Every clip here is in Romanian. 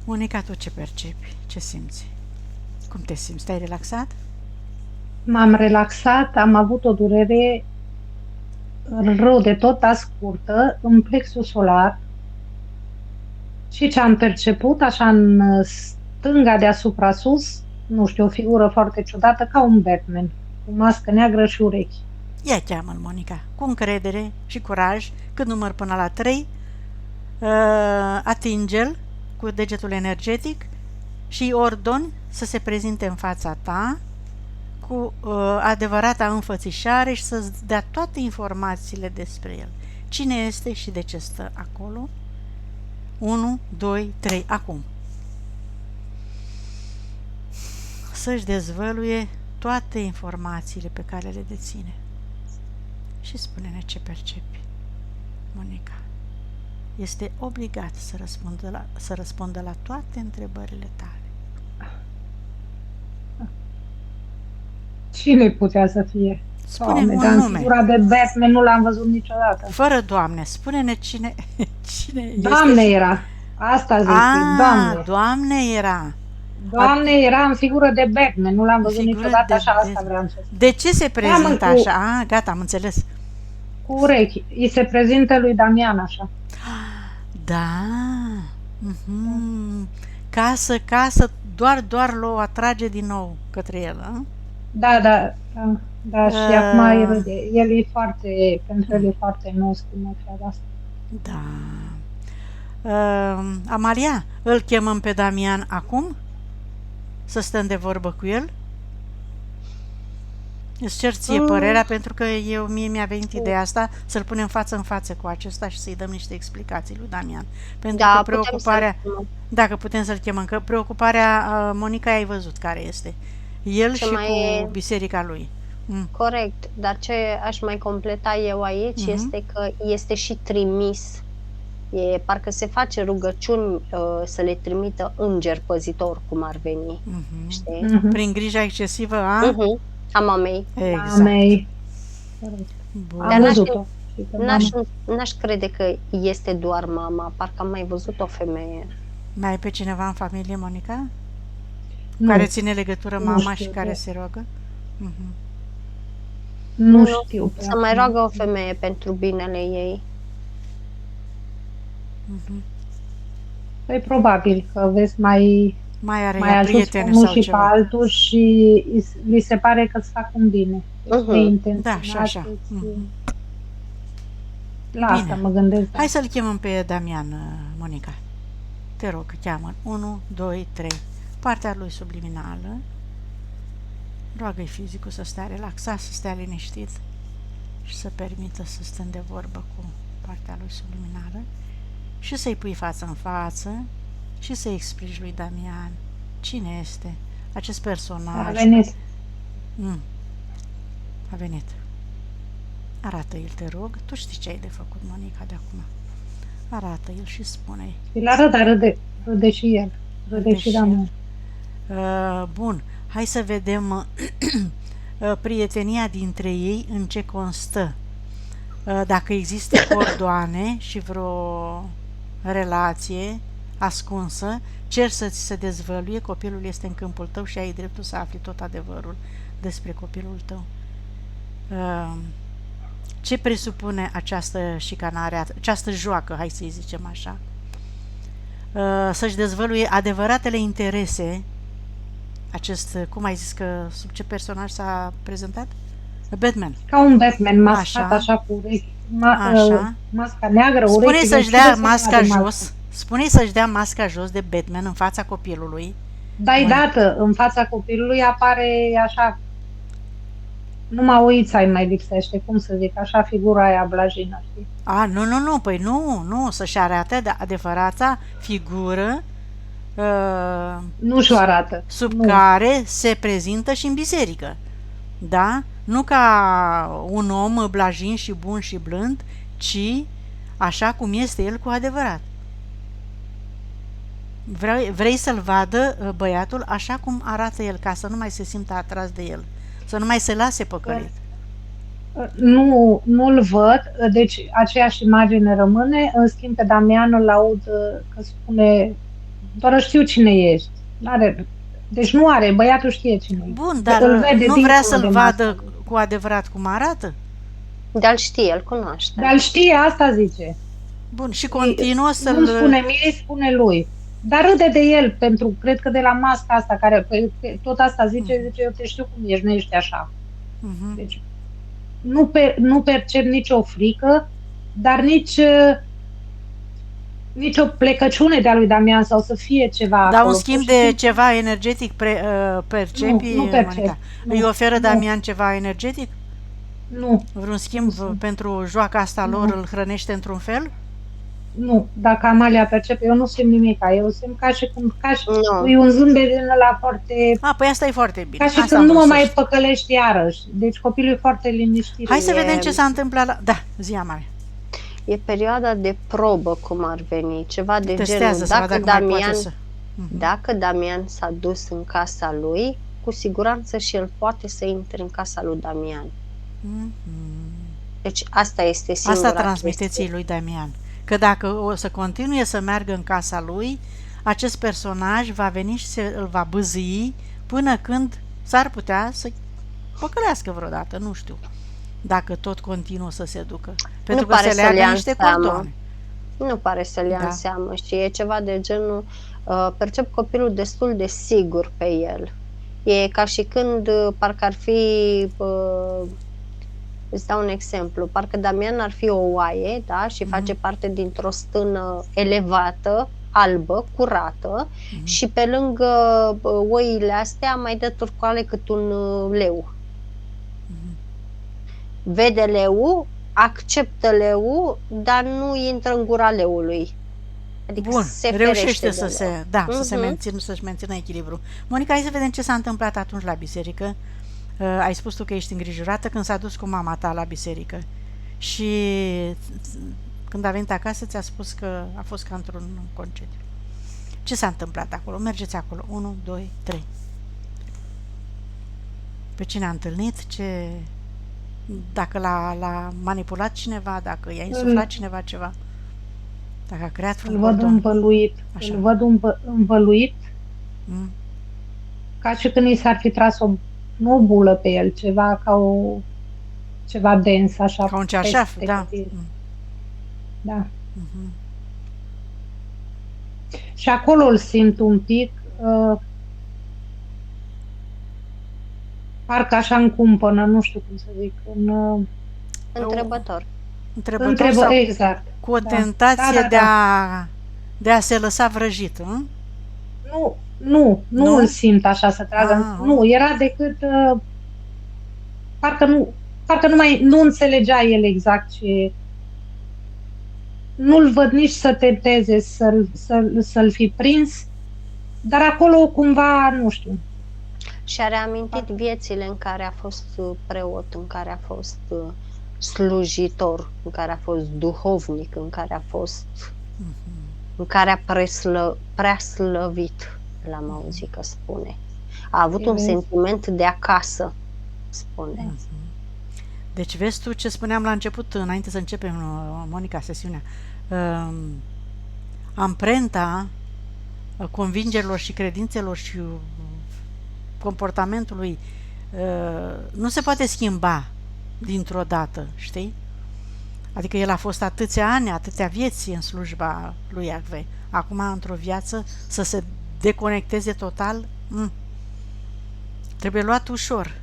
Monica, tu ce percepi? Ce simți? Cum te simți? Te-ai relaxat? M-am relaxat, am avut o durere rău de tot, dar scurtă, în plexul solar și ce am perceput, așa în stânga deasupra sus, nu știu, o figură foarte ciudată, ca un Batman, cu mască neagră și urechi. Ia cheamă-l, Monica, cu încredere și curaj, când număr până la 3, atinge-l cu degetul energetic și ordoni să se prezinte în fața ta cu adevărata înfățișare și să-ți dea toate informațiile despre el. Cine este și de ce stă acolo? 1, 2, 3, acum. Să-și dezvăluie toate informațiile pe care le deține. Și spune-ne ce percepi, Monica. Este obligat să răspundă la toate întrebările tale. Cine putea să fie? Spune-mi Doamne, un dar în nume. figura de Batman nu l-am văzut niciodată. Fără Doamne, spune-ne cine Doamne este. era, asta zic, A, Doamne. Doamne era. Doamne era în figură de Batman, nu l-am văzut Figură niciodată de așa, asta Batman. vreau să spun. De ce se prezintă Da, mă, așa? Gata, am înțeles. cu urechi. Îi se prezintă lui Damian așa. Da. Mhm. Casă, doar l-o atrage din nou către el. A? Da, da, da, da, și acum îi Uh, râde. El e foarte, pentru el e foarte nostru, treaba asta. da. Amalia, îl chemăm pe Damian acum? Să stăm de vorbă cu el? Îți cer ție părerea, pentru că mie mi-a venit ideea asta, să-l punem față în față cu acesta și să-i dăm niște explicații lui Damian. Pentru că Da, putem preocuparea, să-l dacă putem să-l chemăm, că preocuparea, Monica, ai văzut care este. El Ce și mai cu e biserica lui. corect, dar ce aș mai completa eu aici este că este și trimis. Parcă se face rugăciuni să le trimită înger păzitor, cum ar veni. Știi? Prin grija excesivă a... A mamei. Exact. Mamei. Bun. Am văzut-o. N-aș crede că este doar mama, parcă am mai văzut o femeie. Mai ai pe cineva în familie, Monica? Nu, Care ține legătură nu mama știu și care de- se roagă? Nu știu. Să mai roagă o femeie pentru binele ei. Păi probabil că vezi Mai are mai ea ajuns prietene unul sau și pe ceva. altul și li se pare că îți fac un bine. Da, și așa. La asta Bine. mă gândesc. Hai să-l chemăm pe Damian, Monica. Te rog, cheamă-l. 1, 2, 3. Partea lui subliminală. Roagă-i fizicul să stea relaxat, să stea liniștit și să permită să stăm de vorbă cu partea lui subliminală și să-i pui față în față și să-i explici lui Damian cine este acest personaj. A venit. A venit. Arată-i, te rog. Tu știi ce ai de făcut, Monica, de acum. Arată-i și spune-i. Îl arăt, râde și el. Râde și Damian. Bun. Hai să vedem prietenia dintre ei în ce constă. Dacă există cordoane și vreo relație ascunsă, cer să ți se dezvăluie, copilul este în câmpul tău și ai dreptul să afli tot adevărul despre copilul tău. Ce presupune această șicanare, această joacă, hai să-i zicem așa? Să-și dezvăluie adevăratele interese. Cum ai zis că sub ce personaj s-a prezentat? Batman. Ca un Batman mascat așa cu urechi. Masca neagră, urechi. Spune să-și dea masca jos. Spune să-și dea masca jos de Batman în fața copilului. Da-i dată, în fața copilului apare așa, numai oița îi mai lipsește, cum să zic, așa figura aia blajină, știi? Nu, păi nu, să-și arate de adevărata figură nu și-o arată. Sub care se prezintă și în biserică. Da? Nu ca un om blajin și bun și blând, ci așa cum este el cu adevărat. Vrei să-l vadă băiatul așa cum arată el, ca să nu mai se simtă atras de el, să nu mai se lase păcălit. Nu-l văd, deci aceeași imagine rămâne, în schimb pe Damian îl aud că spune Doar știu cine ești. N-are, deci nu are, băiatul știe cine e. Bun, dar Îl vede nu vrea dincolo să-l de vadă mască. cu adevărat cum arată? Dar îl știe, îl cunoaște. Dar îl știe, asta zice. Bun, și continuă Nu-mi să-l... spune mie, îi spune lui. Dar râde de el, pentru, cred că de la masca asta, care tot asta zice, eu te știu cum ești, nu ești așa. Mhm. Deci nu percep nicio frică, dar nici o plecăciune de-a lui Damian sau să fie ceva Dar acolo. un schimb Pur și de simplu, ceva energetic percepi, nu percep. Monica? Nu, Îi oferă nu, Damian ceva energetic? nu, Vreun schimb Nu. pentru joaca asta lor, Nu. îl hrănește într-un fel? nu. Dacă Amalia percepe, eu nu simt nimic. Eu simt ca și cum, Nu. e un zâmbet din ăla foarte... Păi asta e foarte bine. Ca și Asta când am nu mă vrut să mai știu. păcălești iarăși. Deci copilul e foarte liniștit. Hai să E- vedem ce s-a întâmplat la... Da, zi, Amalia. E perioada de probă, cum ar veni, ceva de Testează genul. să vadă dacă mai poate să... Dacă Damian s-a dus în casa lui, cu siguranță și el poate să intre în casa lui Damian. Mhm. Deci asta este singura Asta transmiteți chestie. lui Damian. Că dacă o să continue să meargă în casa lui, acest personaj va veni și îl va bâzâi până când s-ar putea să păcălească vreodată, nu știu. Dacă tot continuă să se ducă. Pentru că pare se să-l ia leagă în niște seamă. cordoane. Nu pare să-l ia Da. în seamă și e ceva de genul, percep copilul destul de sigur pe el. E ca și când parcă ar fi, îți dau un exemplu, parcă Damian ar fi o oaie, da, și face parte dintr-o stână elevată, albă, curată, și pe lângă oile astea mai dă turcoale cât un leu. Vede leu, acceptă leu, dar nu intră în gura leului. Adică Bun, se reușește ferește să de leu. se, să se mențină, să-și mențină echilibru. Monica, hai să vedem ce s-a întâmplat atunci la biserică. Ai spus tu că ești îngrijorată când s-a dus cu mama ta la biserică. Și când a venit acasă ți-a spus că a fost ca într-un concediu. Ce s-a întâmplat acolo? Mergeți acolo. 1, 2, 3. Pe cine a întâlnit? Dacă l-a manipulat cineva, dacă i-a insuflat cineva ceva, dacă a creat Îl un văd cordon. învăluit. Așa. Îl văd învăluit, Mm. ca și când i s-ar fi tras nu o bulă pe el, ceva dens, așa. Ca un cearșaf, peste da. el. Mm. Da. Mhm. Și acolo îl simt un pic, parcă așa în cumpănă, nu știu cum să zic, Întrebător. Întrebător sau exact. cu o Da. tentație Da. de a se lăsa vrăjit, nu? Nu Nu? îl simt așa să tragă. Ah. Nu, era decât parcă nu înțelegea el exact ce. Nu-l văd nici să tenteze să-l fi prins, dar acolo cumva, nu știu. Și a reamintit viețile în care a fost preot, în care a fost slujitor, în care a fost duhovnic, în care a fost, în care a prea slăvit, l-am auzit că spune. A avut un sentiment de acasă, spune. Deci vezi tu ce spuneam la început, înainte să începem, Monica, sesiunea. Amprenta convingerilor și credințelor și comportamentului nu se poate schimba dintr-o dată, știi? Adică el a fost atâția ani, atâtea vieți în slujba lui Iahve. Acum, într-o viață, să se deconecteze total, trebuie luat ușor.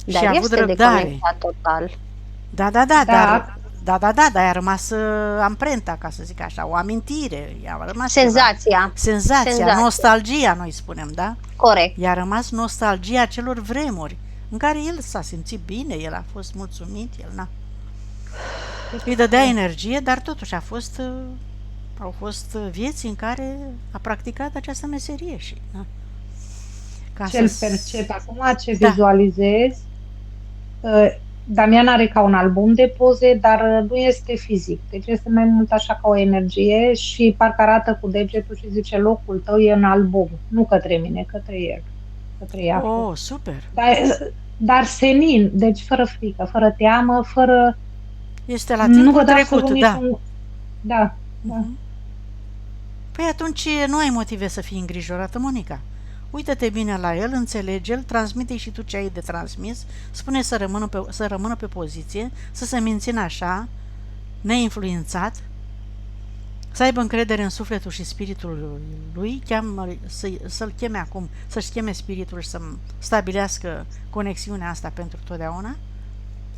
Dar și a avut este răbdare. deconectat total. Da, dar a rămas amprenta, ca să zic așa, o amintire. A rămas Senzația, nostalgia, noi spunem, da? Corect. I-a rămas nostalgia acelor vremuri în care el s-a simțit bine, el a fost mulțumit, îi dădea energie, dar totuși au fost vieți în care a practicat această meserie și Ce-l percep acum, ce vizualizez. Damian are ca un album de poze, dar nu este fizic. Deci este mai mult așa ca o energie și parcă arată cu degetul și zice locul tău e în album, nu către mine, către el, către ea. Oh, super! Dar senin, deci fără frică, fără teamă, fără... Este la timpul trecut, da. Da. Păi atunci nu ai motive să fii îngrijorată, Monica. Uită-te bine la el, înțelege-l, transmite-i și tu ce ai de transmis, spune să rămână pe poziție, să se mențină așa, neinfluențat, să aibă încredere în sufletul și spiritul lui, să-l cheme acum, să-și cheme spiritul și să stabilească conexiunea asta pentru totdeauna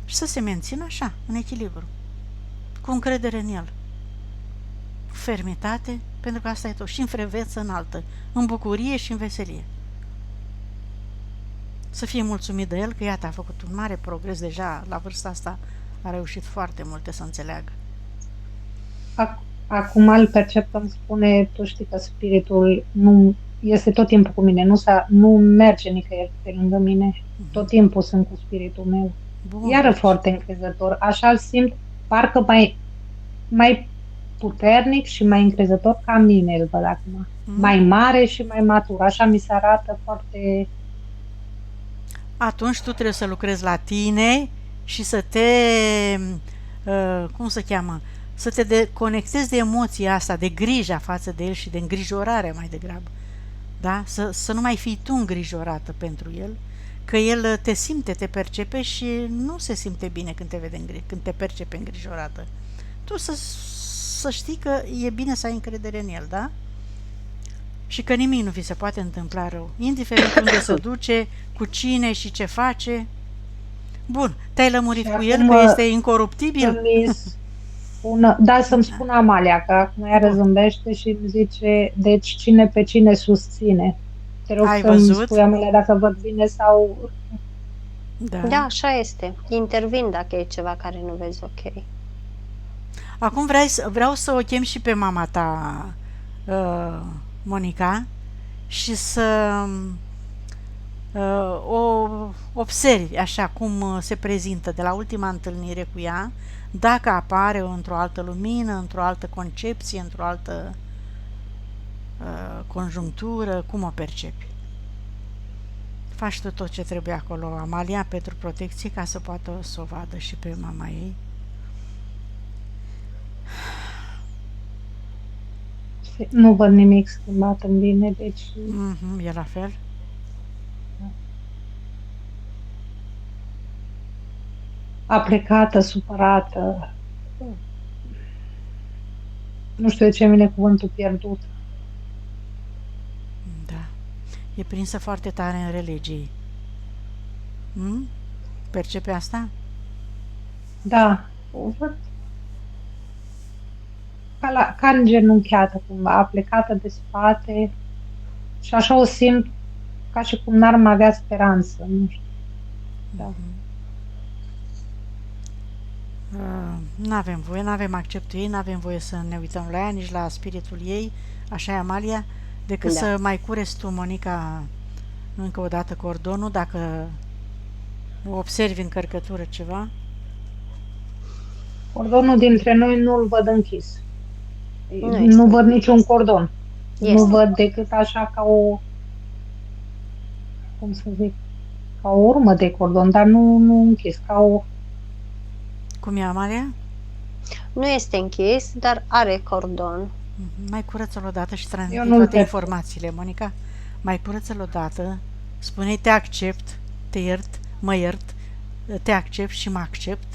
și să se mențină așa, în echilibru, cu încredere în el, cu fermitate, pentru că asta e tot, și în freveță înaltă, în bucurie și în veselie. Să fie mulțumit de el că, iată, a făcut un mare progres deja, la vârsta asta a reușit foarte multe să înțeleagă. Acum îl percep când spune, tu știi că spiritul nu este tot timpul cu mine, nu merge nicăieri pe lângă mine, tot timpul sunt cu spiritul meu. Bun, Iară deci. foarte încrezător, așa îl simt, parcă mai puternic și mai încrezător ca mine îl văd acum. Mai mare și mai matur, așa mi se arată foarte... Atunci tu trebuie să lucrezi la tine și să te, cum se cheamă, să te deconectezi de emoția asta, de grija față de el și de îngrijorare mai degrabă. Da? Să nu mai fii tu îngrijorată pentru el, că el te simte, te percepe și nu se simte bine când te vede, când te percepe îngrijorată. Tu să știi că e bine să ai încredere în el, da? Și că nimic nu vi se poate întâmpla rău, indiferent unde se duce, cu cine și ce face. Bun, te-ai lămurit Și cu el acum că este incoruptibil? Să-mi spună Amalia, că acum ea răzâmbește și îmi zice, deci cine pe cine susține. Te rog Ai să-mi văzut? spui, Amalia, dacă văd bine sau... Da, așa este. Intervin dacă e ceva care nu vezi ok. Acum vreau să o chem și pe mama ta, Monica, și să o observi așa cum se prezintă de la ultima întâlnire cu ea, dacă apare într-o altă lumină, într-o altă concepție, într-o altă conjunctură, cum o percepi. Faci tu tot ce trebuie acolo, Amalia, pentru protecție, ca să poată să o vadă și pe mama ei. Nu văd nimic schimbat în bine, deci... E la fel? Aplecată, supărată. Nu știu de ce vine cuvântul pierdut. Da. E prinsă foarte tare în religie. Percepe asta? Da, o văd ca îngenunchiată cumva, aplecată de spate și așa o simt ca și cum n-ar mai avea speranță, nu știu. Da. N-avem voie, n-avem acceptul ei, n-avem voie să ne uităm la ea, nici la spiritul ei, așa e, Amalia, decât să mai cureți tu, Monica, încă o dată cordonul, dacă observi încărcătură ceva. Cordonul dintre noi nu-l văd închis. Nu văd niciun cordon. Nu văd decât așa ca o, cum să zic, ca o urmă de cordon, dar nu închis, ca o... Cum e, Amalia? Nu este închis, dar are cordon. Mai curăță-l odată și transmite toate informațiile, Monica. Mai curăță-l odată, spune-i te accept, te iert, mă iert, te accept și mă accept,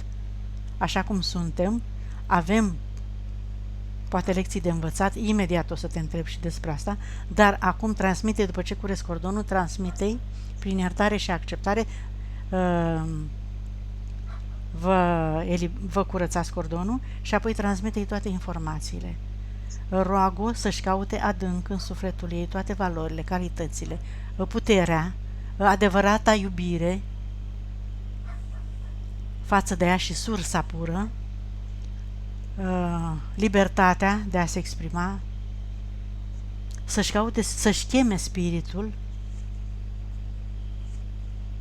așa cum suntem. Avem poate lecții de învățat, imediat o să te întreb și despre asta, dar acum transmite, după ce curăți cordonul, transmite-i prin iertare și acceptare, vă curățați cordonul și apoi transmite-i toate informațiile. Roagă să-și caute adânc în sufletul ei toate valorile, calitățile, puterea, adevărata iubire față de ea și sursa pură, libertatea de a se exprima, să-și caute, să-și cheme spiritul,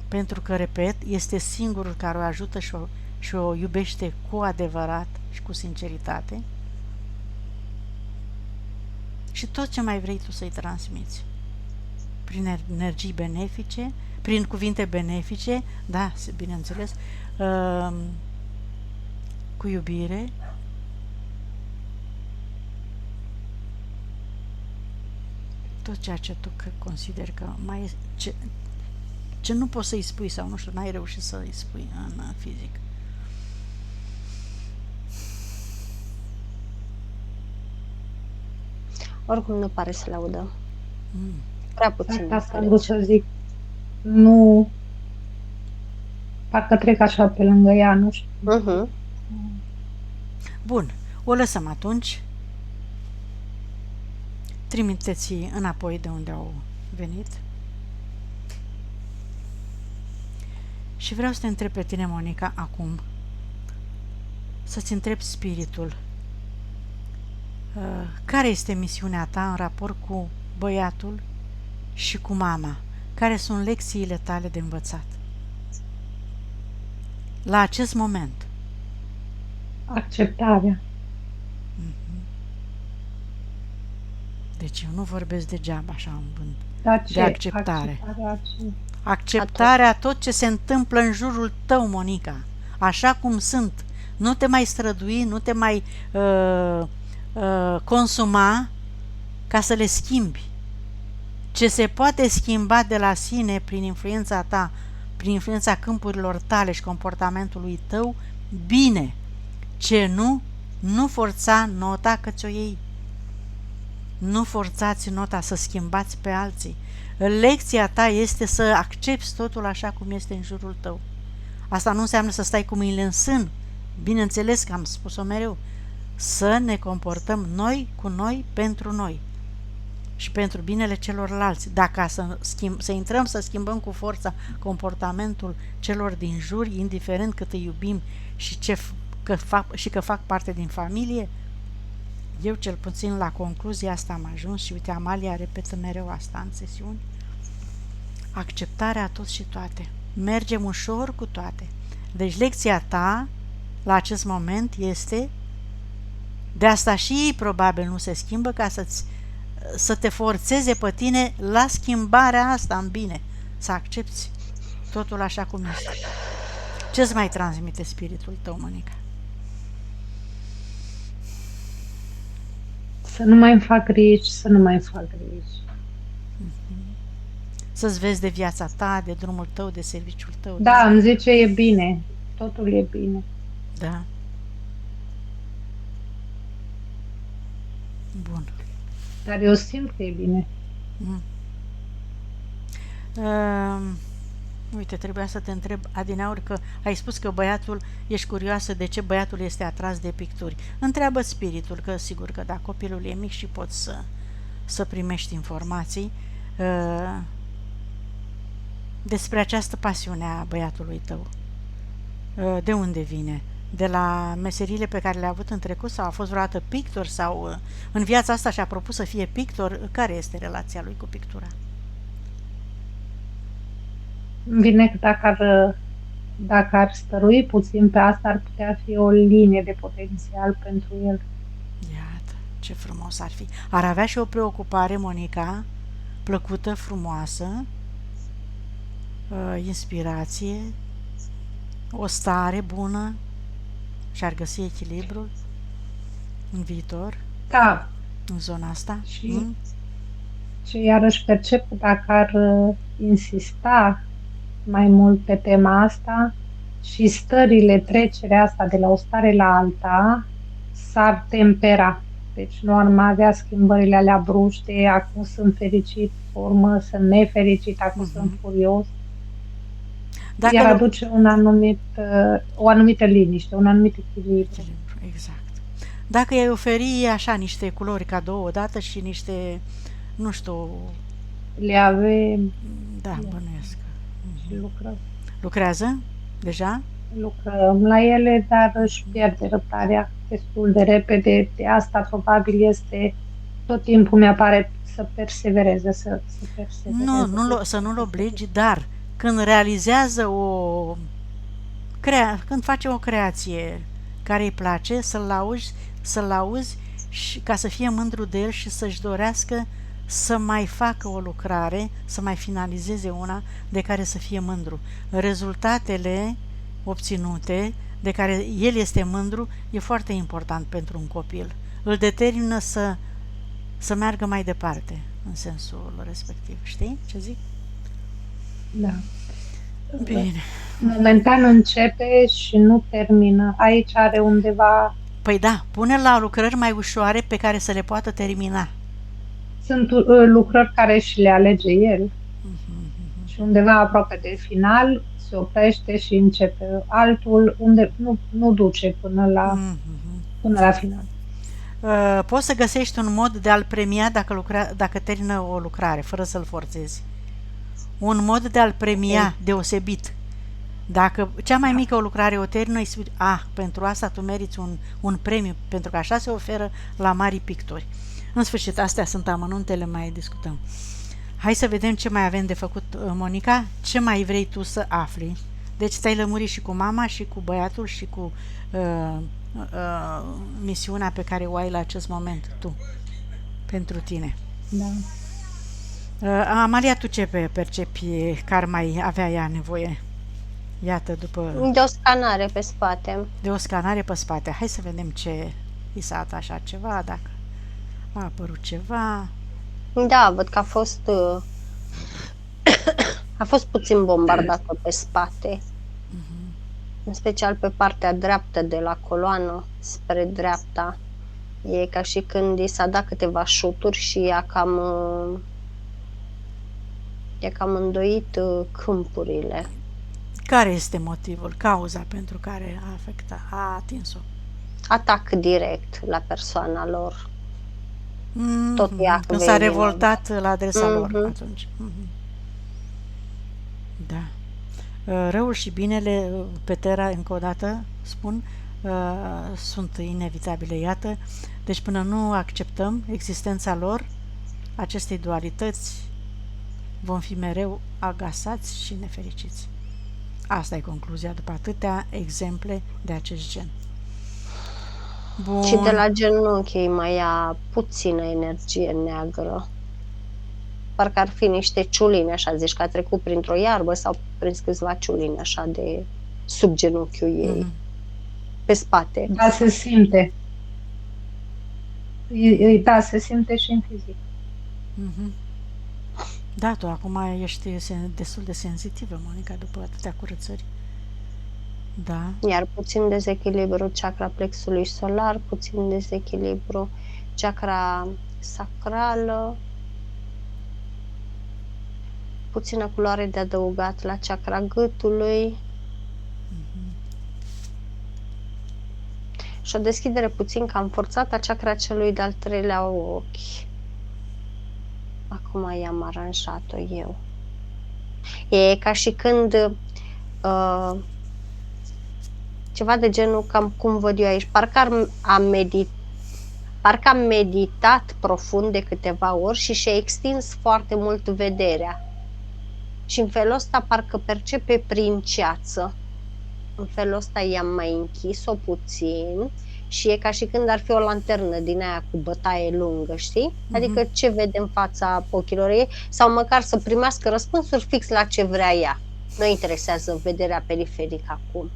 pentru că, repet, este singurul care o ajută și o iubește cu adevărat și cu sinceritate. Și tot ce mai vrei tu să-i transmiți prin energii benefice, prin cuvinte benefice, da, bineînțeles, cu iubire, tot ceea ce tu consideri că mai e, ce nu poți să-i spui sau nu știu, n-ai reușit să-i spui în fizic. Oricum nu pare să-l audă. Prea puțin. Exact asta am vrut să zic. Nu, parcă trec așa pe lângă ea, nu știu. Uh-huh. Bun, o lăsăm atunci. Trimiteți înapoi de unde au venit. Și vreau să te întreb pe tine, Monica, acum, să-ți întrebi spiritul. Care este misiunea ta în raport cu băiatul și cu mama? Care sunt lecțiile tale de învățat? La acest moment. Acceptarea. Deci eu nu vorbesc degeaba așa în vânt. Dar De acceptare. Ce? Acceptarea tot ce se întâmplă în jurul tău, Monica, așa cum sunt. Nu te mai strădui, nu te mai consuma ca să le schimbi. Ce se poate schimba de la sine prin influența ta, prin influența câmpurilor tale și comportamentului tău, bine. Ce nu forța nota că ți-o iei. Nu forțați nota să schimbați pe alții. Lecția ta este să accepti totul așa cum este în jurul tău. Asta nu înseamnă să stai cu mâinile în sân. Bineînțeles că am spus-o mereu. Să ne comportăm noi cu noi pentru noi și pentru binele celorlalți. Dacă să intrăm să schimbăm cu forța comportamentul celor din jur, indiferent cât îi iubim și că fac parte din familie, eu cel puțin la concluzia asta am ajuns și uite, Amalia repetă mereu asta în sesiuni. Acceptarea tot și toate. Mergem ușor cu toate. Deci lecția ta la acest moment este, de asta și ei probabil nu se schimbă, ca să te forțeze pe tine la schimbarea asta în bine, să accepti totul așa cum este. Ce-ți mai transmite spiritul tău, Monica? Să nu mai fac griji, să nu mai fac griji. Să-ți vezi de viața ta, de drumul tău, de serviciul tău. Da, îmi zice e bine, totul e bine. Da. Bun. Dar eu simt că e bine. Uite, trebuia să te întreb, adineauri, că ai spus că ești curioasă de ce băiatul este atras de picturi. Întreabă spiritul, că sigur că da, copilul e mic și poți să primești informații despre această pasiune a băiatului tău. De unde vine? De la meseriile pe care le-a avut în trecut sau a fost vreodată pictor sau în viața asta și-a propus să fie pictor? Care este relația lui cu pictura? Vine că dacă ar stărui puțin pe asta, ar putea fi o linie de potențial pentru el. Iată, ce frumos ar fi. Ar avea și o preocupare, Monica, plăcută, frumoasă, inspirație, o stare bună și ar găsi echilibrul în viitor, Da. în zona asta. Și iarăși percep că dacă ar insista mai mult pe tema asta și stările, trecerea asta de la o stare la alta s-ar tempera. Deci nu ar mai avea schimbările alea bruște, acum sunt fericit, urmă sunt nefericit, acum sunt furios. Iar aduce o anumită liniște, un anumit echilibru. Exact. Dacă i-ai oferi așa niște culori cadou odată și niște, nu știu... Le avem... Da, bănuiesc. Și lucrăm. Lucrează deja? Lucrăm la ele, dar își pierde răbdarea destul de repede. De asta probabil este, tot timpul mi-apare să persevereze, să persevereze. Să nu-l obligi, dar când realizează când face o creație care îi place, să-l auzi și ca să fie mândru de el și să-și dorească să mai facă o lucrare, să mai finalizeze una de care să fie mândru. Rezultatele obținute, de care el este mândru, e foarte important pentru un copil. Îl determină să meargă mai departe. în sensul respectiv. Știi ce zic? Da. Bine. Momentan începe și nu termină. Aici are undeva, Păi da, pune la lucrări mai ușoare pe care să le poată termina. sunt lucrări care și le alege el și undeva aproape de final se oprește și începe altul unde nu duce până la final. Poți să găsești un mod de a-l premia dacă termină o lucrare, fără să-l forțezi. Un mod de a-l premia deosebit. Dacă cea mai mică o lucrare o termină, îi spui, pentru asta tu meriți un premiu, pentru că așa se oferă la mari pictori. În sfârșit, astea sunt amănuntele, mai discutăm. Hai să vedem ce mai avem de făcut, Monica. Ce mai vrei tu să afli? Deci ți-ai lămurit și cu mama, și cu băiatul, și cu misiunea pe care o ai la acest moment tu, pentru tine. Da. Amalia, tu ce percepi că ar mai avea ea nevoie? Iată, De o scanare pe spate. de o scanare pe spate. Hai să vedem ce i s-a atașat ceva, dacă a apărut ceva. Da, văd că a fost puțin bombardată pe spate. În special pe partea dreaptă de la coloană spre dreapta. E ca și când i s-a dat câteva șuturi și i-a cam îndoit câmpurile. Care este motivul, cauza pentru care a atins-o? Atac direct la persoana lor. Tot ea Când s-a revoltat la adresa lor atunci. Da. Răul și binele pe Terra, încă o dată spun, sunt inevitabile, iată. Deci până nu acceptăm existența lor, acestei dualități, vom fi mereu agasați și nefericiți. Asta e concluzia după atâtea exemple de acest gen. Bun. Și de la genunchi mai ia puțină energie neagră. Parcă ar fi niște ciuline, așa, zici că a trecut printr-o iarbă sau prins câțiva ciuline, așa, de sub genunchiul ei, pe spate. Da, se simte. Da, se simte și în fizic. Da, tu acum ești destul de senzitivă, Monica, după atâtea curățări. Da. Iar puțin dezechilibru chakra plexului solar, puțin dezechilibru chakra sacrală, puțină culoare de adăugat la chakra gâtului și o deschidere puțin cam forțată a chakra celui de-al treilea ochi. Acum i-am aranjat-o eu. E ca și când ceva de genul, cam cum văd eu aici, parcă am meditat profund de câteva ori și și-a extins foarte mult vederea. Și în felul ăsta parcă percepe prin ceață. În felul ăsta i-am mai închis-o puțin și e ca și când ar fi o lanternă din aia cu bătaie lungă, știi? Adică ce vede în fața ochilor ei sau măcar să primească răspunsuri fix la ce vrea ea. Nu interesează vederea periferică acum.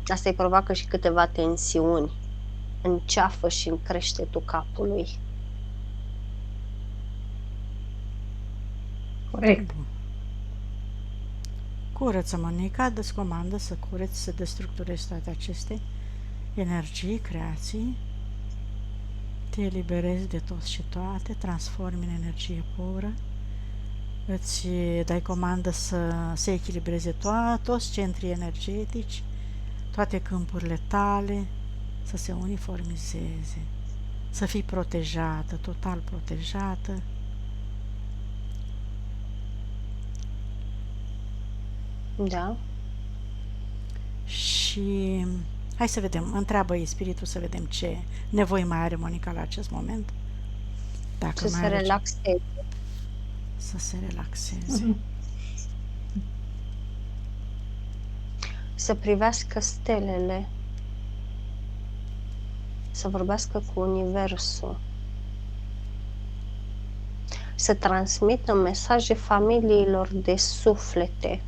Asta îi provoacă și câteva tensiuni în ceafă și în creștetul capului. Corect. Curăță, Monica, dă-ți comandă să cureți, să destructurezi toate aceste energii, creații, te eliberezi de toți și toate, transformi în energie pură, îți dai comandă să se echilibreze toți centrii energetici, toate câmpurile tale, să se uniformizeze, să fii protejată, total protejată. Da. Și hai să vedem, întreabă-i spiritul să vedem ce nevoi mai are Monica la acest moment. Dacă Să mai se are relaxeze. să se relaxeze. Să privească stelele. Să vorbească cu Universul. Să transmită mesaje familiilor de suflete.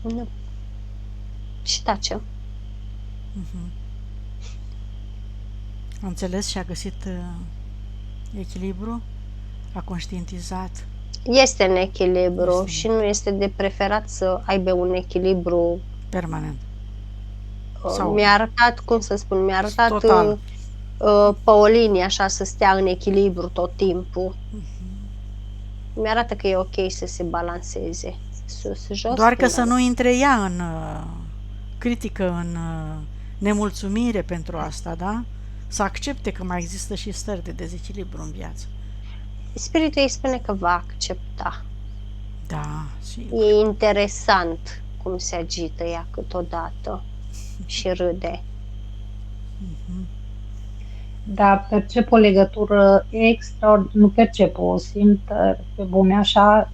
Nu. Și tace. A înțeles și a găsit echilibru? A conștientizat? Este în echilibru Este. și nu este de preferat să aibă un echilibru. Permanent. Sau- Mi-a arătat, cum să spun, mi-a arătat Total. pe o linie așa să stea în echilibru tot timpul. Mi-arată că e ok să se balanceze sus, jos. Doar că până să la- nu intre ea în critică, în nemulțumire pentru asta, da? Să accepte că mai există și stări de dezechilibru în viață. Spiritul îi spune că va accepta. Da, sigur. E interesant cum se agită ea câteodată și râde. Da, percep o legătură nu percep, o simt pe bune așa,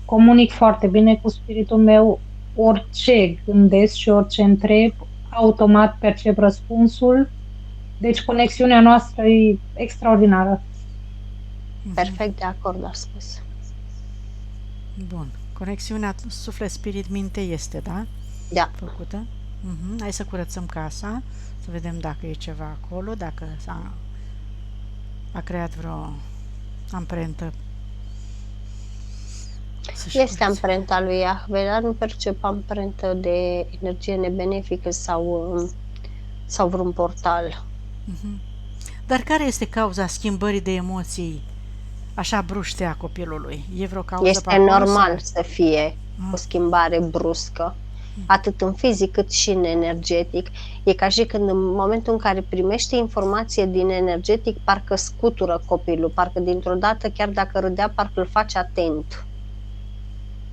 comunic foarte bine cu spiritul meu, orice gândesc și orice întreb, automat percep răspunsul, deci conexiunea noastră e extraordinară. Perfect de acord, a spus. Bun. Conexiunea suflet-spirit-minte este, da? Da. Făcută. Hai să curățăm casa, să vedem dacă e ceva acolo, dacă a creat vreo amprentă. Este amprenta lui Iahve, dar nu percep amprentă de energie nebenefică sau vreun portal. Dar care este cauza schimbării de emoții așa bruște a copilului? E vreo cauză Este pe acolo, normal sau? să fie o schimbare bruscă, atât în fizic cât și în energetic. E ca și când în momentul în care primește informație din energetic, parcă scutură copilul, parcă dintr-o dată, chiar dacă râdea, parcă îl face atent.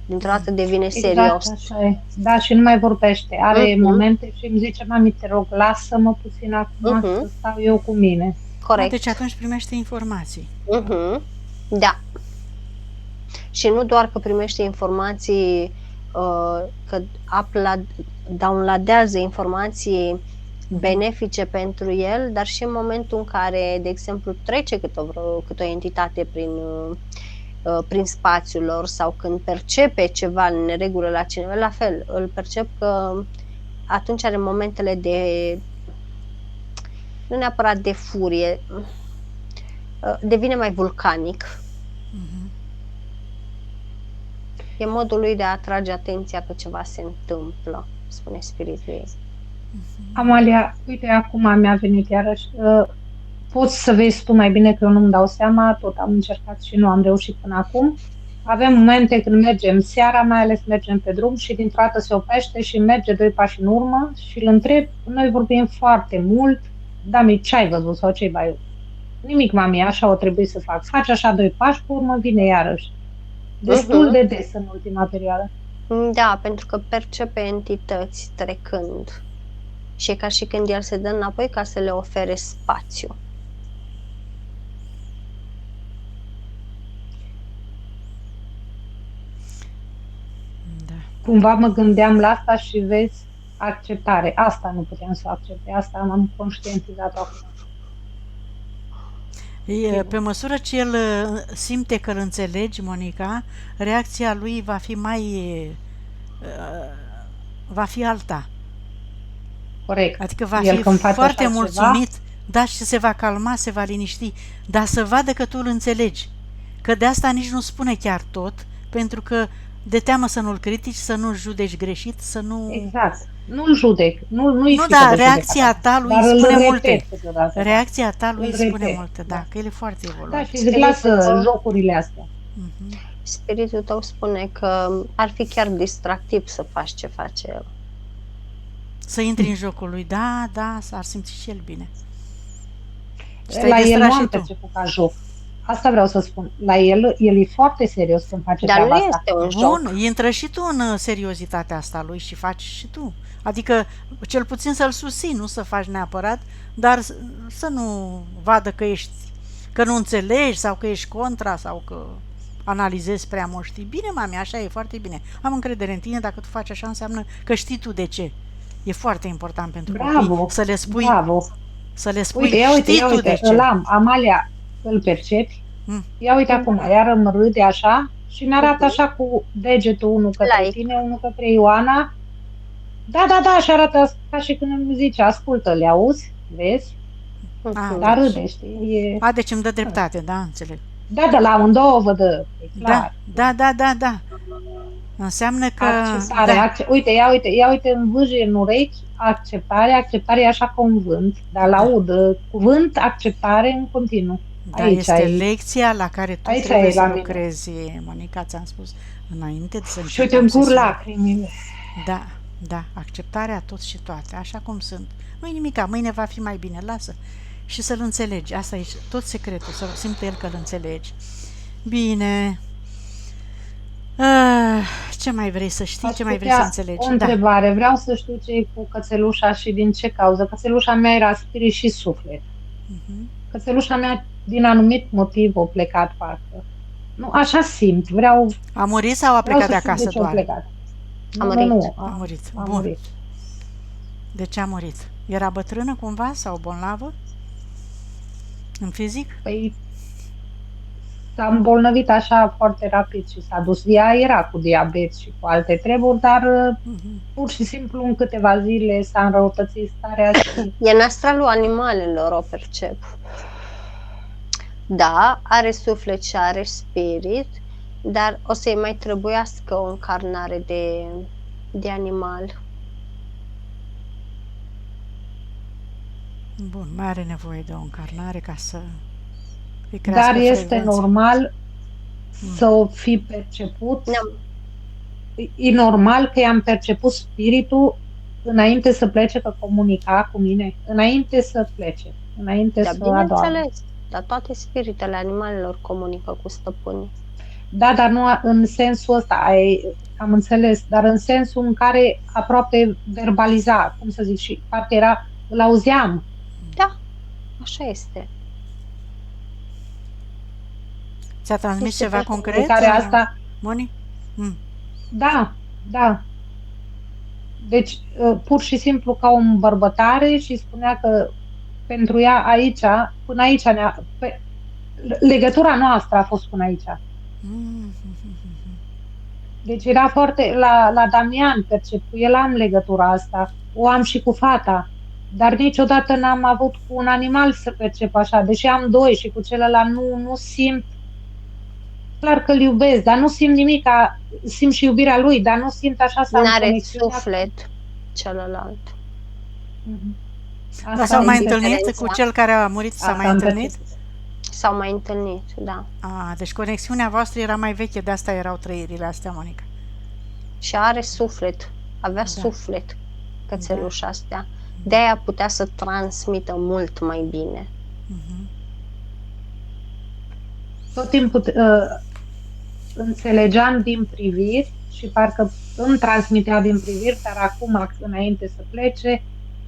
Dintr-o dată devine serios. Exact, așa e. Da, și nu mai vorbește. Are momente și îmi zice, mami, te rog, lasă-mă puțin acum să stau eu cu mine. Corect. Deci atunci primește informații. Da. Și nu doar că primește informații, că downloadează informații benefice pentru el, dar și în momentul în care, de exemplu, trece câte o entitate prin spațiul lor sau când percepe ceva în neregulă la cineva, la fel, îl percep că atunci are momentele de, nu neapărat de furie, devine mai vulcanic. E modul lui de a atrage atenția că ceva se întâmplă, spune spiritul ei. Amalia, uite, acum mi-a venit iarăși. Poți să vezi tu mai bine că eu nu-mi dau seama, tot am încercat și nu am reușit până acum. Avem momente când mergem seara, mai ales mergem pe drum și dintr-o dată se oprește și merge 2 pași în urmă și îl întreb, noi vorbim foarte mult, Dami, ce ai văzut sau ce-i bai? Nimic, mami, așa o trebuie să fac. Faci așa 2 pași, pe urmă vine iarăși. Destul de des în ultima perioadă. Da, pentru că percepe entități trecând. Și e ca și când el se dă înapoi ca să le ofere spațiu. Da. Cumva mă gândeam la asta și vezi, acceptare. Asta nu puteam să accepte, asta am conștientizat acum. Pe măsură ce el simte că îl înțelegi, Monica, reacția lui va fi alta. Corect. Adică va El fi când face foarte așa mulțumit, ceva, da, și se va calma, se va liniști, dar să vadă că tu îl înțelegi. Că de asta nici nu spune chiar tot, pentru că de teamă să nu-l critici, să nu-l judeci greșit, să nu... exact. Nu-l judec. Nu-i Nu, frică da, de reacția judecata. ta lui Dar îl spune repet multe. câteodată. Reacția ta lui Îl spune repet, multe, da. da, că el e foarte evoluat. Da, și zic, lasă jocurile astea. Spiritul tău spune că ar fi chiar distractiv să faci ce face el. Să intri în jocul lui, da, s-ar simți și el bine. Și La te-ai el distrat nu și am tu. perceput ca joc. Asta vreau să spun. La el e foarte serios când face Dar treaba nu asta. este un joc. Bun, intră și tu în seriozitatea asta lui și faci și tu. Adică, cel puțin să-l susții, nu să faci neapărat, dar să nu vadă că nu înțelegi sau că ești contra sau că analizezi prea mult. Știi? Bine, mami, așa e, foarte bine. Am încredere în tine, dacă tu faci așa înseamnă că știi tu de ce. E foarte important pentru copii să le spui, bravo. să le spui, Uite, știi tu de ce. îl am. Amalia, îl percepi? Ia uite acum, iar îmi râde așa și ne arată așa cu degetul unul către Like. tine, unul către Ioana. Da, și arată ca și când îmi zice, ascultă, le auzi, vezi? Dar râde, știi? Deci îmi dă dreptate, da, înțeleg. Da, la amândouă vă dă, e clar. Da. Înseamnă că... Acceptare, ia uite în vâje, în urechi, acceptare e așa ca un vânt, dar laud, cuvânt, acceptare în continuu. Da, este lecția la care tu aici trebuie să la lucrezi, Monica, ți-am spus înainte să începem. Și uite, îmi cur lacrimile. Da, acceptarea tot și toate, așa cum sunt. Nu-i nimica, mâine va fi mai bine, lasă. Și să-l înțelegi, asta e tot secretul, să simte el că-l înțelegi. Bine. Ce mai vrei să știi, ce mai vrei să înțelegi? O întrebare, vreau să știu ce e cu cățelușa și din ce cauză. Cățelușa mea era spirit și suflet. Cățelușa mea, din anumit motiv, a plecat parcă. Nu, așa simt, vreau... A murit sau a plecat de acasă doar? A murit. Bun. De ce a murit? Era bătrână cumva sau bolnavă? În fizic? Păi s-a îmbolnăvit așa foarte rapid și s-a dus. Ea era cu diabet și cu alte treburi, dar pur și simplu în câteva zile s-a înrăutățit starea și... E în astralul animalelor, o percep. Da, are suflet și are spirit, dar o să-i mai trebuiască o încarnare de animal. Bun, mai are nevoie de o încarnare ca să îi crească dar este normal să o fi perceput. E normal că i-am perceput spiritul înainte să plece, că comunica cu mine, înainte să plece, înainte să adorme. Dar toate spiritele animalelor comunică cu stăpânii. Da, dar nu în sensul ăsta, am înțeles, dar în sensul în care aproape verbaliza, cum să zic, și parcă era, îl auzeam. Da, așa este. Ți-a transmis ceva concret? Asta... Moni? Da. Deci, pur și simplu ca o îmbărbătare și spunea că pentru ea aici, până aici, legătura noastră a fost până aici. Deci era foarte, la Damian percep, cu el am legătura asta, o am și cu fata, dar niciodată n-am avut cu un animal să percep așa, deși am doi și cu celălalt nu simt, clar că îl iubesc, dar nu simt nimic, simt și iubirea lui, dar nu simt așa să am conexiunea. N-are suflet celălalt. Dar s-au mai întâlnit cu cel care a murit? S-au mai întâlnit? S-au mai întâlnit, da. Deci conexiunea voastră era mai veche, de asta erau trăirile astea, Monica. Și are suflet, avea suflet cățelușa astea. De-aia putea să transmită mult mai bine. Tot timpul înțelegeam din priviri și parcă îmi transmitea din priviri, dar acum, înainte să plece,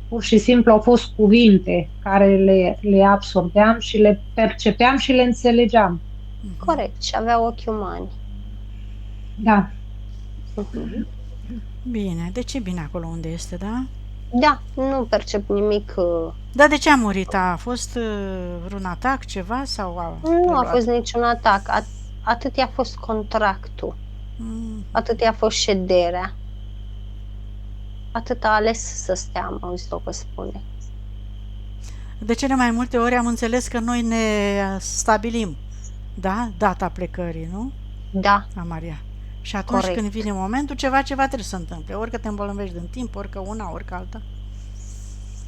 pur și simplu au fost cuvinte care le absorbeam și le percepeam și le înțelegeam. Corect, și avea ochi umani. Da. Bine, deci e bine acolo unde este, da? Da, nu percep nimic. Dar de ce a murit? A fost vreun atac, ceva? Sau nu a fost niciun atac. Atât i-a fost contractul. Atât i-a fost șederea. Atât a ales să stea, am auzit-o că spune. De cele mai multe ori am înțeles că noi ne stabilim, da? Data plecării, nu? Da. A Maria. Și atunci când vine momentul, ceva trebuie să întâmple. Orică te îmbolnăvești din timp, orică una, orică alta.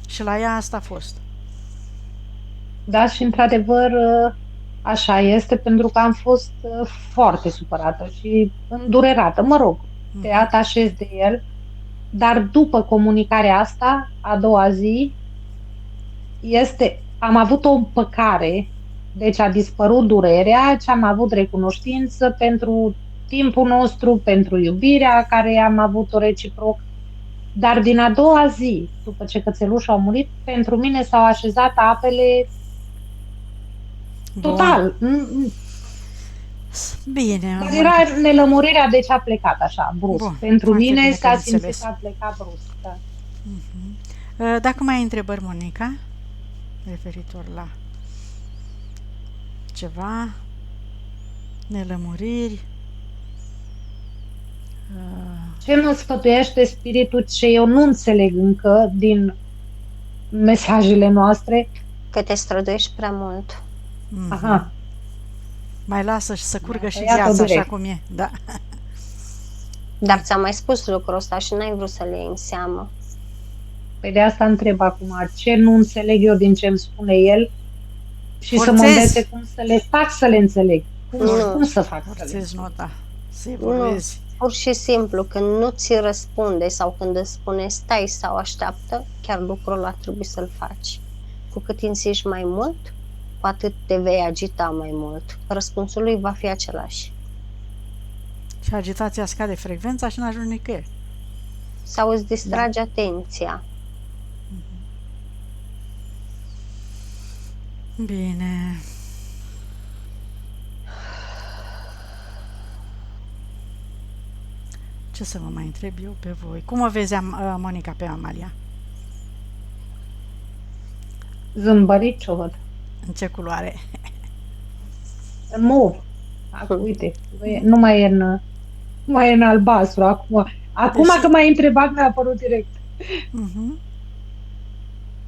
Și la ea asta a fost. Da, și într-adevăr așa este, pentru că am fost foarte supărată și îndurerată, mă rog, te atașezi de el, dar după comunicarea asta, a doua zi, am avut o împăcare, deci a dispărut durerea, ce am avut recunoștință pentru timpul nostru, pentru iubirea care am avut-o reciproc, dar din a doua zi, după ce cățelușul a murit, pentru mine s-au așezat apele total. Bine. Dar era nelămurirea de ce a plecat așa, brusc. Pentru mine s-a simțit că a plecat brusc. Da. Dacă mai ai întrebări, Monica, referitor la ceva, nelămuriri, Ce mă sfătuiește spiritul ce eu nu înțeleg încă din mesajele noastre? Că te străduiești prea mult. Aha, Mai lasă și să curgă Mi-a și tăiat-o viața așa direct. cum e. Da. Dar ți-am mai spus lucrul ăsta și n-ai vrut să le iei în seamă. Păi de asta întreb acum, ce nu înțeleg eu din ce îmi spune el și să mă Forțezi. învețe cum să le fac să le înțeleg. Nu. Cum să fac să le Forțezi înțeleg? nota. Să Nu, evoluezi. pur și simplu, când nu ți răspunde sau când îți spune stai sau așteaptă, chiar lucrul ăla trebuie să-l faci. Cu cât insiști mai mult, cu atât te vei agita mai mult. Răspunsul lui va fi același. Și agitația scade frecvența și n-ajungi nicăieri. Sau îți distrage atenția. Bine. Ce să vă mai întreb eu pe voi? Cum o vezi, Monica, pe Amalia? Zâmbărit ce o văd. În ce culoare? În mov. Acum, uite, nu mai e în albastru acum. Acum Deci- că m-ai întrebat, mi-a apărut direct. Mhm.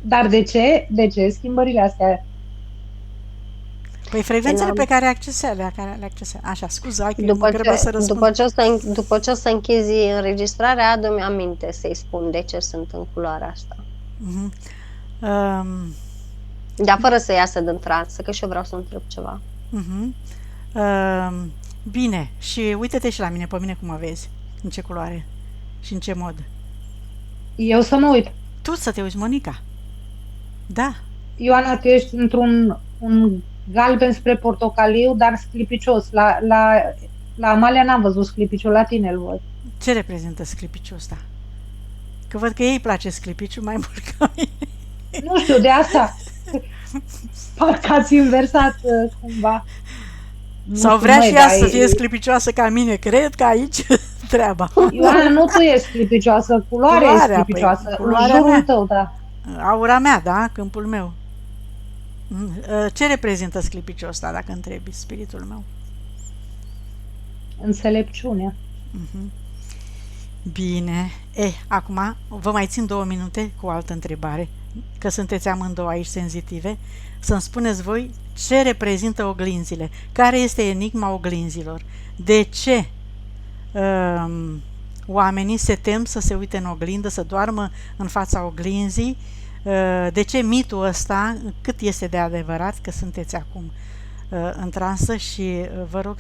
Dar de ce? De ce schimbările astea? Păi frecvențele N-am- pe care le accesezi. Așa, scuze, hai că eu mă grăbesc să răspund. După ce o să închizi înregistrarea, adu-mi aminte să-i spun de ce sunt în culoarea asta. Mhm. Dar fără să iasă din transă, că și eu vreau să întreb ceva. Mhm. Bine, și uite-te și la mine, pe mine cum mă vezi, în ce culoare și în ce mod. Eu să mă uit. Tu să te uiți, Monica. Da, Ioana, tu ești într-un galben spre portocaliu, dar sclipicios. La Amalia n-am văzut sclipiciu, la tine îl văd. ce reprezintă sclipiciul ăsta? Că văd că ei place sclipiciul mai mult ca mine. Nu știu, de asta. Parcă ați inversat cumva. Nu Sau știu, vrea măi, și ea dar să fie sclipicioasă ca mine, cred că aici treaba. Ioana, nu tu ești sclipicioasă, culoarea e Culoarea, sclipicioasă. păi, În culoarea jurul mea. tău, da. Aura mea, da, câmpul meu. Ce reprezintă sclipiciul ăsta, dacă întrebi spiritul meu? Înțelepciunea. Bine. Acum vă mai țin 2 minute cu o altă întrebare, că sunteți amândouă aici senzitive. Să-mi spuneți voi ce reprezintă oglinzile. Care este enigma oglinzilor? De ce oamenii se tem să se uite în oglindă, să doarmă în fața oglinzii? De ce mitul ăsta, cât este de adevărat, că sunteți acum în transă și vă rog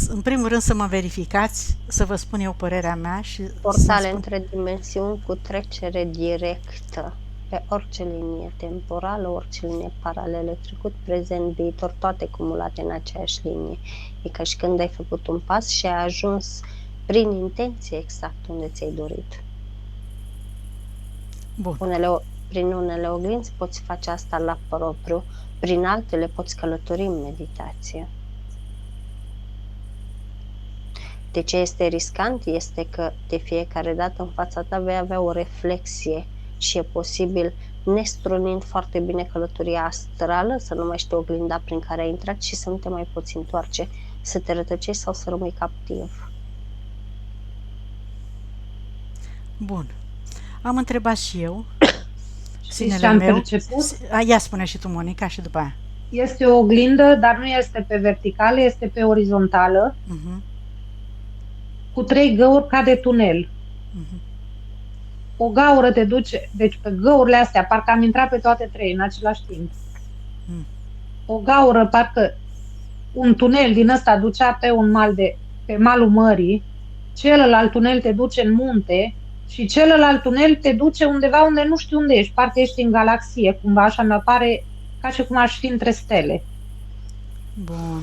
în primul rând să mă verificați, să vă spun eu părerea mea și Portale între dimensiuni cu trecere directă pe orice linie temporală, orice linie paralelă, trecut, prezent, viitor, toate cumulate în aceeași linie. E ca și când ai făcut un pas și ai ajuns prin intenție exact unde ți-ai dorit. Bun. Prin unele oglinzi poți face asta la propriu, prin altele poți călători în meditație. De ce este riscant? Este că de fiecare dată în fața ta vei avea o reflexie și e posibil, nestrunind foarte bine călătoria astrală, să nu mai știi oglinda prin care ai intrat și să nu te mai poți întoarce, să te rătăcești sau să rămâi captiv. Bun. Am întrebat și eu. Știți ce am perceput? Ia spune și tu, Monica, și după aia. Este o oglindă, dar nu este pe verticală, este pe orizontală, cu 3 găuri ca de tunel. O gaură te duce, deci pe găurile astea, parcă am intrat pe toate 3 în același timp. O gaură, parcă un tunel din ăsta ducea pe un mal pe malul mării, celălalt tunel te duce în munte și celălalt tunel te duce undeva unde nu știu unde ești, parcă ești în galaxie, cumva așa mi apare, ca și cum aș fi între stele. Bun.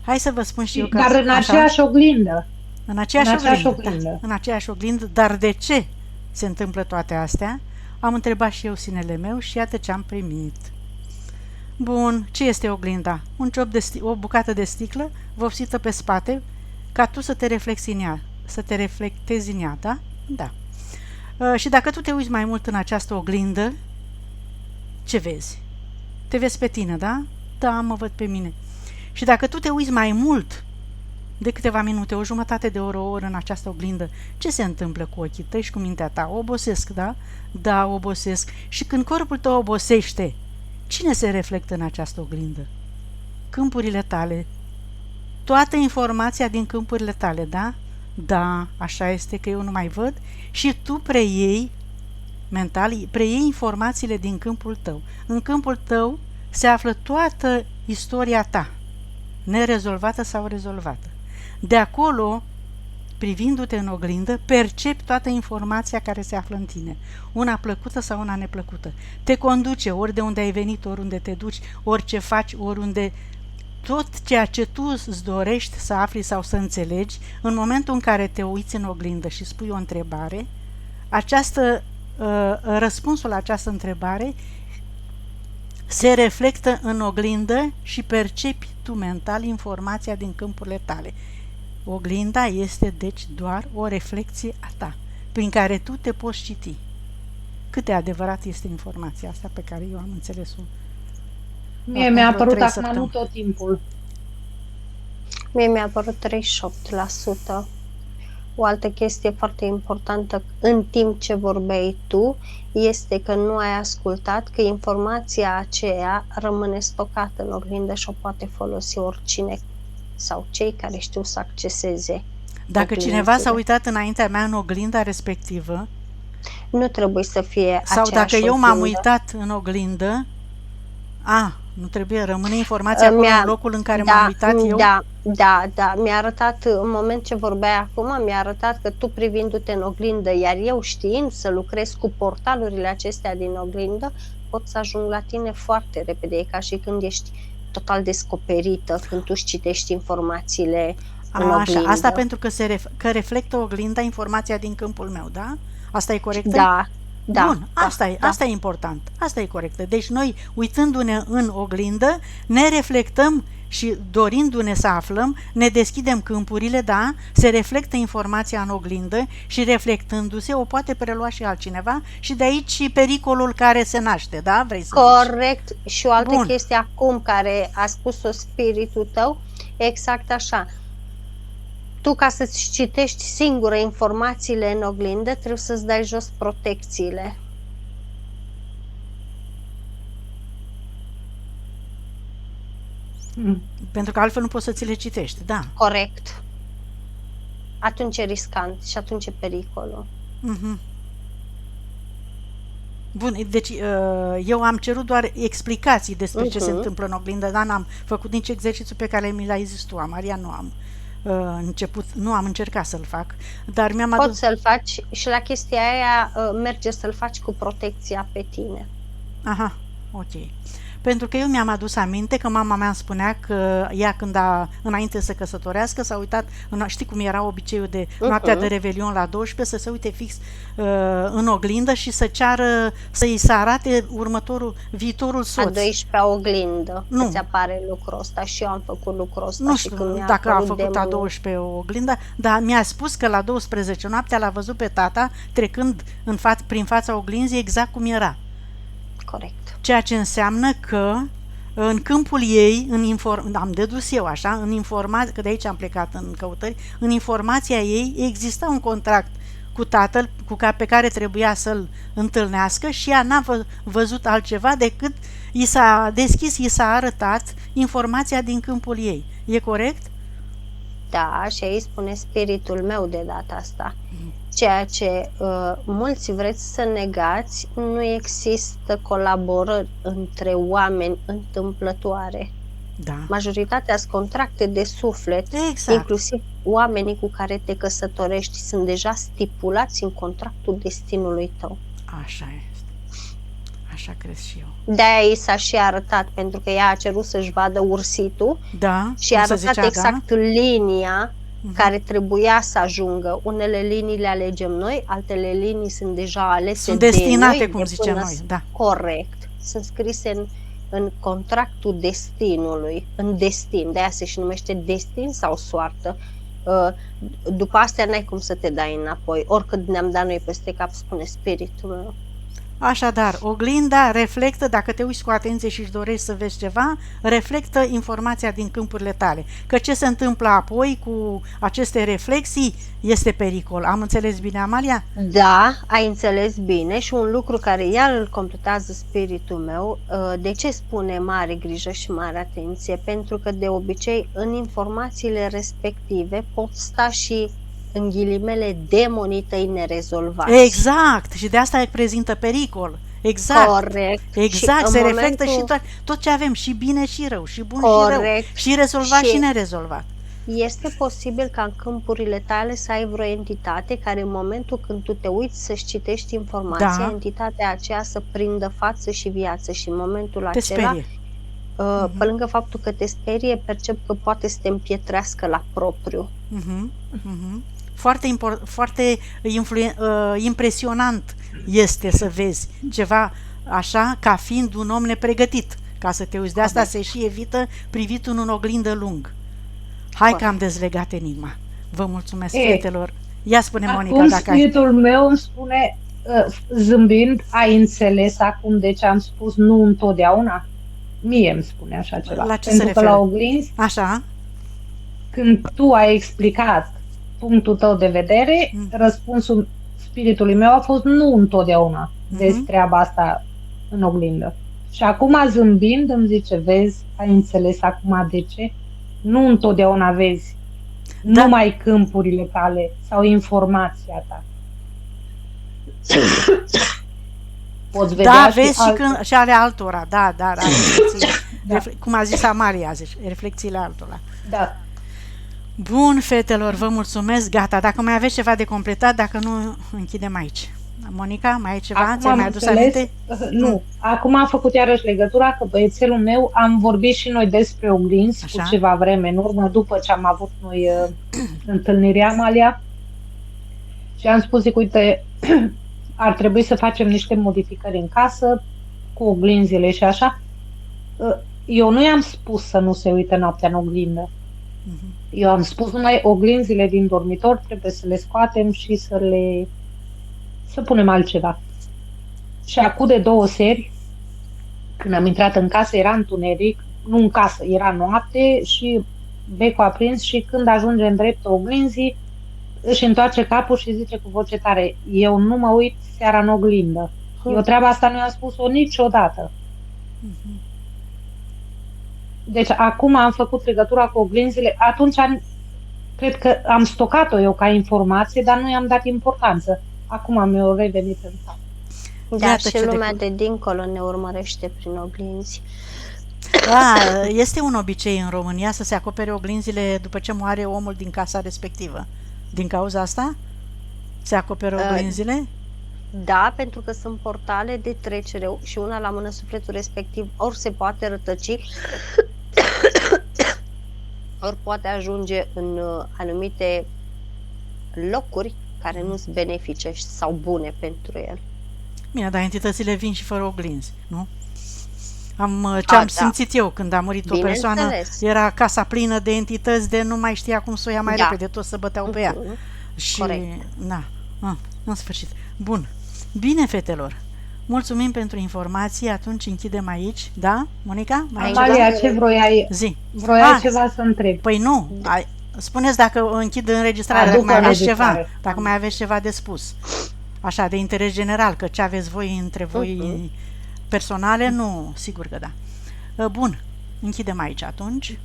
Hai să vă spun și eu că... Dar în aceeași oglindă. În aceeași oglindă. Da, în aceeași oglindă. Dar de ce se întâmplă toate astea? Am întrebat și eu sinele meu și iată ce am primit. Bun, ce este oglinda? O bucată de sticlă vopsită pe spate ca tu să te reflectezi în ea, da? Da. Și dacă tu te uiți mai mult în această oglindă, ce vezi? Te vezi pe tine, da? Da, mă văd pe mine. Și dacă tu te uiți mai mult de câteva minute, o jumătate de oră, o oră în această oglindă, ce se întâmplă cu ochii tăi și cu mintea ta? Obosesc, da? Da, obosesc. Și când corpul tău obosește, cine se reflectă în această oglindă? Câmpurile tale. Toată informația din câmpurile tale, da? Da, așa este, că eu nu mai văd și tu preiei mental, preiei informațiile din câmpul tău. În câmpul tău se află toată istoria ta, nerezolvată sau rezolvată. De acolo, privindu-te în oglindă, percepi toată informația care se află în tine, una plăcută sau una neplăcută. Te conduce ori de unde ai venit, oriunde te duci, orice faci, oriunde. Tot ceea ce tu îți dorești să afli sau să înțelegi, în momentul în care te uiți în oglindă și spui o întrebare, răspunsul la această întrebare se reflectă în oglindă și percepi tu mental informația din câmpurile tale. Oglinda este deci doar o reflecție a ta, prin care tu te poți citi. Cât de adevărat este informația asta pe care eu am înțeles-o? Mie mi-a apărut acum nu tot timpul. Mie mi-a apărut 38%. O altă chestie foarte importantă în timp ce vorbeai tu este că nu ai ascultat că informația aceea rămâne stocată în oglindă și o poate folosi oricine sau cei care știu să acceseze. Dacă cineva s-a uitat înaintea mea în oglinda respectivă, nu trebuie să fie sau aceeași dacă eu oglindă. m-am uitat în oglindă, nu trebuie, rămâne informația acolo în locul în care m-am uitat eu? Da, mi-a arătat, în moment ce vorbeai acum, mi-a arătat că tu privindu-te în oglindă, iar eu știind să lucrez cu portalurile acestea din oglindă, pot să ajung la tine foarte repede, e ca și când ești total descoperită, când tu își citești informațiile în oglindă. Așa, asta pentru că reflectă oglinda informația din câmpul meu, da? Asta e corect? Da. Bun, asta e important, asta e corectă. Deci noi, uitându-ne în oglindă, ne reflectăm și dorindu-ne să aflăm, ne deschidem câmpurile, da? Se reflectă informația în oglindă și reflectându-se o poate prelua și altcineva și de aici pericolul care se naște, da? Vrei să Corect. zici? Și o altă chestie acum care a spus-o spiritul tău, exact așa. Tu, ca să-ți citești singură informațiile în oglindă, trebuie să-ți dai jos protecțiile. Pentru că altfel nu poți să ți le citești, da. Corect. Atunci e riscant și atunci e pericolul. Bun, deci eu am cerut doar explicații despre ce se întâmplă în oglindă, dar n-am făcut nici exercițiul pe care mi l-ai zis tu, Maria, nu am încercat să-l fac, dar mi-am adus... Poți să-l faci și la chestia aia merge să-l faci cu protecția pe tine. Aha, ok. Pentru că eu mi-am adus aminte că mama mea îmi spunea că ea înainte să căsătorească s-a uitat, știi cum era obiceiul de noaptea de Revelion la 12, să se uite fix în oglindă și să ceară să-i se arate viitorul soț. A 12-a oglindă, îți apare lucrul ăsta și eu am făcut lucrul ăsta. Nu știu dacă a făcut a 12-a oglindă, dar mi-a spus că la 12 noaptea l-a văzut pe tata trecând prin fața oglinzii exact cum era. Corect. Ceea ce înseamnă că în câmpul ei, am dedus eu așa, că de aici am plecat în căutări, în informația ei exista un contract cu tatăl pe care trebuia să-l întâlnească și ea n-a văzut altceva decât i s-a deschis, i s-a arătat informația din câmpul ei. E corect? Da, și aici spune spiritul meu de data asta. Ceea ce mulți vreți să negați, nu există colaborări între oameni întâmplătoare. Da. Majoritatea sunt contracte de suflet, exact. Inclusiv oamenii cu care te căsătorești sunt deja stipulați în contractul destinului tău. Așa este. Așa crezi și eu. De-aia i s-a și arătat, pentru că ea a cerut să-și vadă ursitul și a arătat exact linia care trebuia să ajungă. Unele linii le alegem noi, altele linii sunt deja alese sunt destinate, de noi, cum zicem noi. Da. Corect. Sunt scrise în contractul destinului, în destin. De-aia se și numește destin sau soartă. După astea n-ai cum să te dai înapoi. Oricât ne-am dat noi peste cap, spune spiritul meu. Așadar, oglinda reflectă, dacă te uiți cu atenție și își dorești să vezi ceva, reflectă informația din câmpurile tale. Că ce se întâmplă apoi cu aceste reflexii este pericol. Am înțeles bine, Amalia? Da, ai înțeles bine și un lucru care iar îl completează spiritul meu, de ce spune mare grijă și mare atenție? Pentru că de obicei în informațiile respective pot sta și în ghilimele demonii tăi nerezolvați. Exact, și de asta prezintă pericol. Exact. Corect. Exact, Și se în reflectă momentul- și tot ce avem, și bine și rău, și bun și rău, Corect. și rezolvat și Și- nerezolvat. Este posibil ca în câmpurile tale să ai vreo entitate care în momentul când tu te uiți să-și citești informația, Da. entitatea aceea să prindă față și viață și în momentul Te acela, sperie. pe lângă faptul că te sperie, percep că poate să te împietrească la propriu. Mhm, mhm. Foarte impresionant este să vezi ceva așa ca fiind un om nepregătit ca să te uiți. De asta se și evită privitul în oglindă lung. Hai că am dezlegat enigma. Vă mulțumesc, fetelor. Ia spune, Monica, Acum dacă ai... spiritul meu îmi spune, zâmbind, ai înțeles acum de ce am spus nu întotdeauna? Mie îmi spune așa ceva. La ce Pentru se că referă? la oglinzi, Așa? când tu ai explicat punctul tău de vedere, răspunsul spiritului meu a fost nu întotdeauna vezi treaba asta în oglindă. Și acum zâmbind îmi zice, vezi, ai înțeles acum de ce? Nu întotdeauna vezi Da. numai câmpurile tale sau informația ta. Poți vedea Da, și vezi alte. și ale altora. Da, reflexiile. Da. Cum a zis Amalia, reflexiile altora. Da. Bun, fetelor, vă mulțumesc. Gata, dacă mai aveți ceva de completat, dacă nu, închidem aici. Monica, mai ai ceva? Acum Ți-ai am mai adus înțeles, aminte? nu. Acum am făcut iarăși legătura că băiețelul meu, am vorbit și noi despre oglinzi Așa. cu ceva vreme în urmă, după ce am avut noi întâlnirea, Amalia, și am spus, zic, uite, ar trebui să facem niște modificări în casă cu oglinzile și așa. Eu nu i-am spus să nu se uite noaptea în oglindă. Eu am spus numai oglinzile din dormitor trebuie să le scoatem și să punem altceva. Și acum de 2 seri, când am intrat în casă, era întuneric, nu în casă, era noapte și becul aprins și când ajunge în dreptul oglinzii, își întoarce capul și zice cu voce tare, eu nu mă uit seara în oglindă. Eu treaba asta nu i-am spus-o niciodată. Deci acum am făcut legătura cu oglinzile, atunci cred că am stocat-o eu ca informație, dar nu i-am dat importanță. Acum mi-a revenit în cap. Da, Iată și ce lumea de dincolo ne urmărește prin oglinzi. Da, este un obicei în România să se acopere oglinzile după ce moare omul din casa respectivă. Din cauza asta? Se acoperă oglinzile? Da, pentru că sunt portale de trecere și una la mână sufletul respectiv ori se poate rătăci, ori poate ajunge în anumite locuri care nu sunt benefice sau bune pentru el. Bine, dar entitățile vin și fără oglinzi, nu? Ce am simțit eu când a murit o persoană, era casa plină de entități de nu mai știa cum să o ia mai repede, toți se băteau pe ea. Și, na, în sfârșit. Bun. Bine, fetelor. Mulțumim pentru informații, atunci închidem aici, da, Monica? Amalia, ce vroiai? Zi. Vroiai ceva să întreb. Păi nu, spuneți dacă închid înregistrarea, dacă mai aveți ceva, dacă mai aveți ceva de spus. Așa, de interes general, că ce aveți voi între voi personale, nu, sigur că da. Bun, închidem aici atunci.